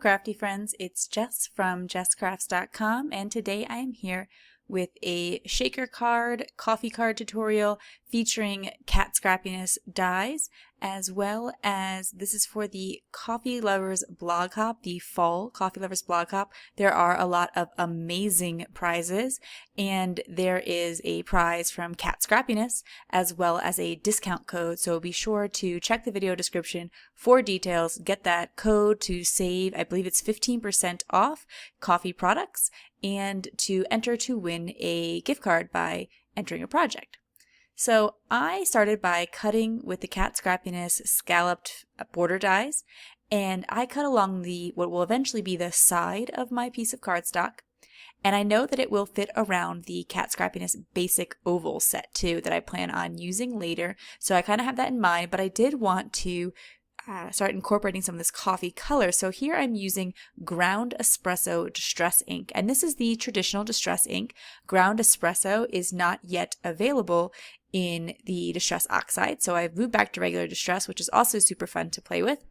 crafty friends, it's Jess from jesscrafts.com, and today I am here with a shaker card, coffee card tutorial featuring cat scrappiness dies, as well as this is for the Coffee Lovers Blog Hop, the fall Coffee Lovers Blog Hop. There are a lot of amazing prizes, and there is a prize from Cat Scrappiness as well as a discount code, so be sure to check the video description for details. Get that code to save, I believe it's 15% off coffee products, and to enter to win a gift card by entering a project. So I started by cutting with the Cat Scrappiness scalloped border dies, and I cut along what will eventually be the side of my piece of cardstock, and I know that it will fit around the Cat Scrappiness basic oval set too that I plan on using later, so I kind of have that in mind, but I did want to start incorporating some of this coffee color. So here I'm using ground espresso distress ink, and this is the traditional distress ink. Ground espresso is not yet available in the distress oxide, so I've moved back to regular distress, which is also super fun to play with.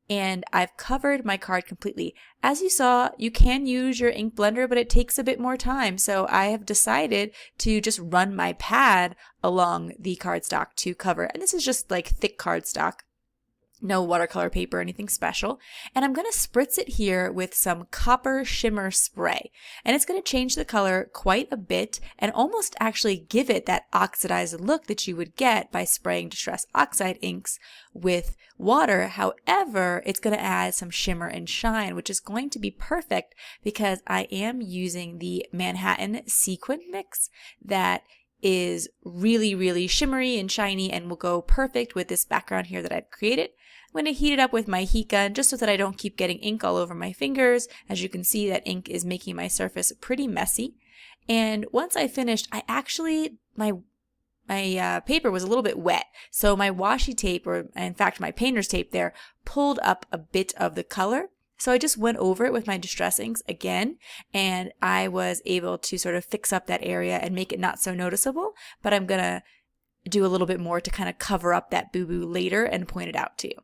And I've covered my card completely. As you saw, you can use your ink blender, but it takes a bit more time, so I have decided to just run my pad along the cardstock to cover. And this is just like thick cardstock. No watercolor paper or anything special. And I'm going to spritz it here with some copper shimmer spray. And it's going to change the color quite a bit and almost actually give it that oxidized look that you would get by spraying distress oxide inks with water. However, it's going to add some shimmer and shine, which is going to be perfect because I am using the Manhattan sequin mix that is really, really shimmery and shiny and will go perfect with this background here that I've created. I'm going to heat it up with my heat gun just so that I don't keep getting ink all over my fingers. As you can see, that ink is making my surface pretty messy. And once I finished, I actually, my paper was a little bit wet. So my washi tape, or in fact my painter's tape there, pulled up a bit of the color. So I just went over it with my distress inks again, and I was able to sort of fix up that area and make it not so noticeable, but I'm going to do a little bit more to kind of cover up that boo-boo later and point it out to you.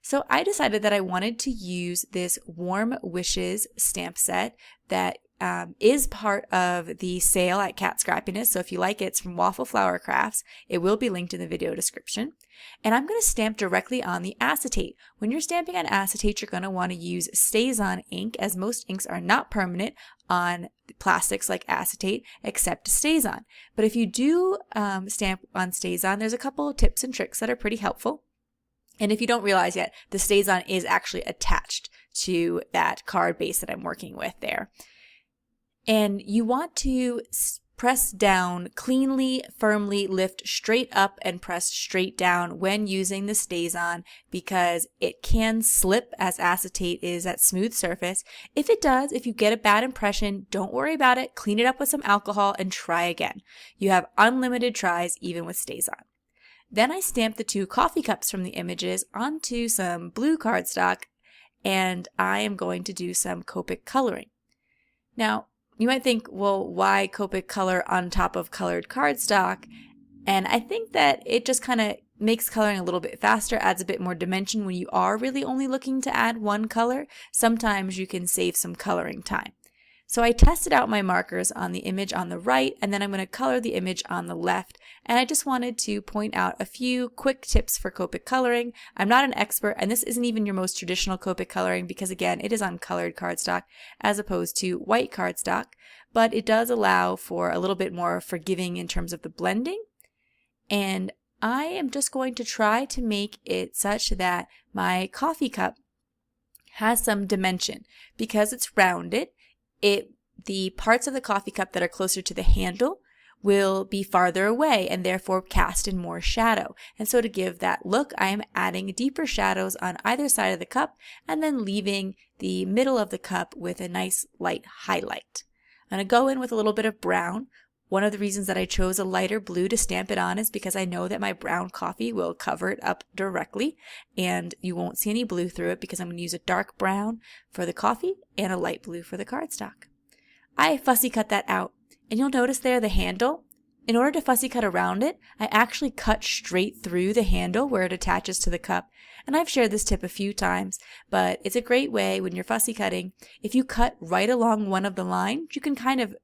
So I decided that I wanted to use this Warm Wishes stamp set that is part of the sale at Cat Scrappiness. So if you like it, it's from Waffle Flower Crafts. It will be linked in the video description. And I'm going to stamp directly on the acetate. When you're stamping on acetate, you're going to want to use Stays-On ink, as most inks are not permanent on plastics like acetate, except Stays-On. But if you do stamp on Stays-On, there's a couple of tips and tricks that are pretty helpful. And if you don't realize yet, the Stays-On is actually attached to that card base that I'm working with there. And you want to press down cleanly, firmly, lift straight up and press straight down when using the Stays-On, because it can slip as acetate is that smooth surface. If it does, if you get a bad impression, don't worry about it. Clean it up with some alcohol and try again. You have unlimited tries even with Stays-On. Then I stamped the 2 coffee cups from the images onto some blue cardstock, and I am going to do some Copic coloring. Now, you might think, well, why Copic color on top of colored cardstock? And I think that it just kind of makes coloring a little bit faster, adds a bit more dimension when you are really only looking to add one color. Sometimes you can save some coloring time. So I tested out my markers on the image on the right, and then I'm going to color the image on the left. And I just wanted to point out a few quick tips for Copic coloring. I'm not an expert, and this isn't even your most traditional Copic coloring because, again, it is on colored cardstock as opposed to white cardstock, but it does allow for a little bit more forgiving in terms of the blending. And I am just going to try to make it such that my coffee cup has some dimension. Because it's rounded, the parts of the coffee cup that are closer to the handle will be farther away and therefore cast in more shadow. And so to give that look, I am adding deeper shadows on either side of the cup and then leaving the middle of the cup with a nice light highlight. I'm going to go in with a little bit of brown. One of the reasons that I chose a lighter blue to stamp it on is because I know that my brown coffee will cover it up directly and you won't see any blue through it because I'm going to use a dark brown for the coffee and a light blue for the cardstock. I fussy cut that out, and you'll notice there the handle, in order to fussy cut around it, I actually cut straight through the handle where it attaches to the cup. And I've shared this tip a few times, but it's a great way when you're fussy cutting. If you cut right along one of the lines, you can kind of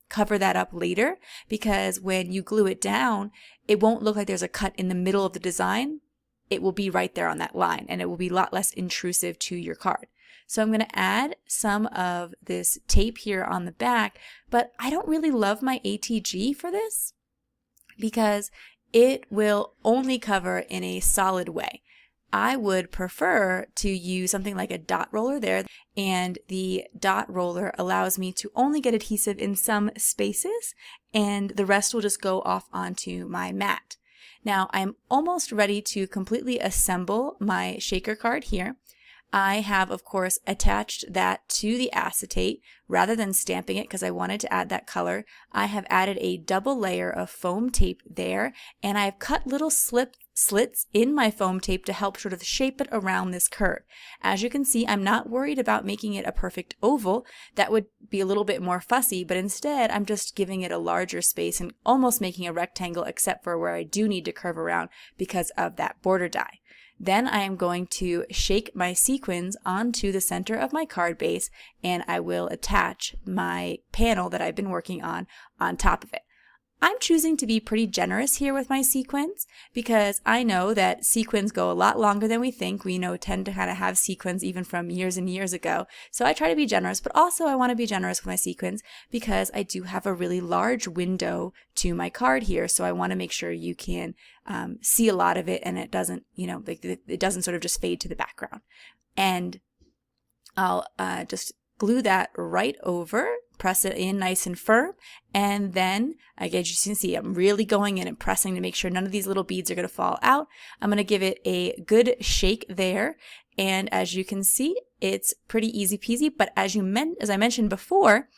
cover that up later, because when you glue it down, it won't look like there's a cut in the middle of the design. It will be right there on that line, and it will be a lot less intrusive to your card. So I'm going to add some of this tape here on the back, but I don't really love my ATG for this because it will only cover in a solid way. I would prefer to use something like a dot roller there, and the dot roller allows me to only get adhesive in some spaces, and the rest will just go off onto my mat. Now I'm almost ready to completely assemble my shaker card here. I have, of course, attached that to the acetate rather than stamping it because I wanted to add that color. I have added a double layer of foam tape there, and I've cut little slits in my foam tape to help sort of shape it around this curve. As you can see, I'm not worried about making it a perfect oval. That would be a little bit more fussy, but instead I'm just giving it a larger space and almost making a rectangle, except for where I do need to curve around because of that border die. Then I am going to shake my sequins onto the center of my card base, and I will attach my panel that I've been working on top of it. I'm choosing to be pretty generous here with my sequins because I know that sequins go a lot longer than we think. We tend to kind of have sequins even from years and years ago. So I try to be generous, but also I want to be generous with my sequins because I do have a really large window to my card here. So I want to make sure you can see a lot of it and it doesn't, it doesn't sort of just fade to the background. And I'll just glue that right over, press it in nice and firm, and then, again, as you can see, I'm really going in and pressing to make sure none of these little beads are going to fall out. I'm going to give it a good shake there, and as you can see, it's pretty easy peasy, but as I mentioned before,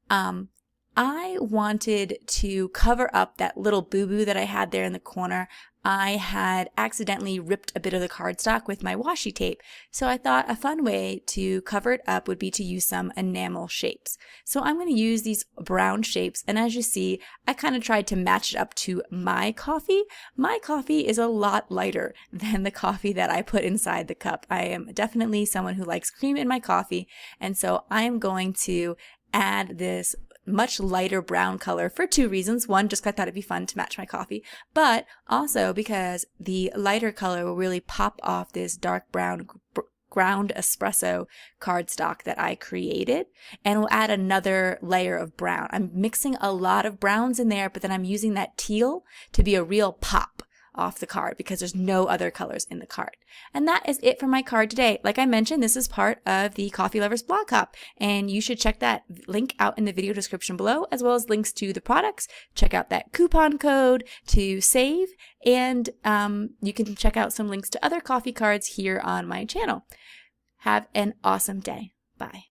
I wanted to cover up that little boo-boo that I had there in the corner. I had accidentally ripped a bit of the cardstock with my washi tape, so I thought a fun way to cover it up would be to use some enamel shapes. So I'm going to use these brown shapes, and as you see, I kind of tried to match it up to my coffee. My coffee is a lot lighter than the coffee that I put inside the cup. I am definitely someone who likes cream in my coffee, and so I'm going to add this much lighter brown color for two reasons. One, just 'cause I thought it'd be fun to match my coffee, but also because the lighter color will really pop off this dark brown ground espresso cardstock that I created, and we'll add another layer of brown. I'm mixing a lot of browns in there, but then I'm using that teal to be a real pop off the card because there's no other colors in the card. And that is it for my card today. Like I mentioned, this is part of the Coffee Lovers blog hop, and you should check that link out in the video description below, as well as links to the products. Check out that coupon code to save, and you can check out some links to other coffee cards here on my channel. Have an awesome day. Bye.